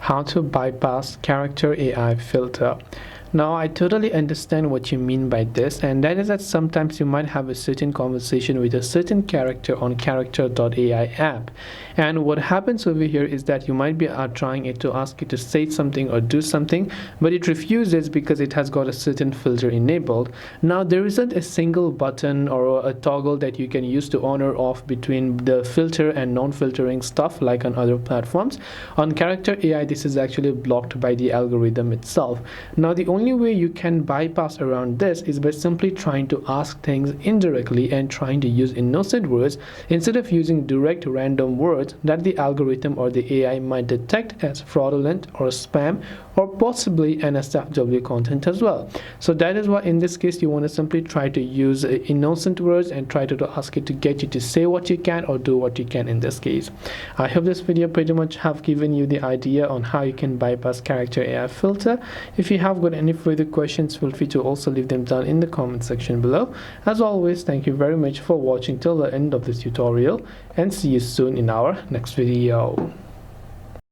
How to bypass character AI filter. Now, I totally understand what you mean by this, and that is that sometimes you might have a certain conversation with a certain character on character.ai app. And what happens over here is that you might be trying it to ask it to say something or do something, but it refuses because it has got a certain filter enabled. Now, there isn't a single button or a toggle that you can use to on or off between the filter and non-filtering stuff like on other platforms. On character AI, this is actually blocked by the algorithm itself. Now, the only way you can bypass around this is by simply trying to ask things indirectly and trying to use innocent words instead of using direct random words that the algorithm or the AI might detect as fraudulent or spam or possibly NSFW content as well. So that is why in this case you want to simply try to use innocent words and try to ask it to get you to say what you can or do what you can in this case. I hope this video pretty much have given you the idea on how you can bypass character AI filter. If you have got any further questions, feel free to also leave them down in the comment section below. As always, thank you very much for watching till the end of this tutorial and see you soon in our next video.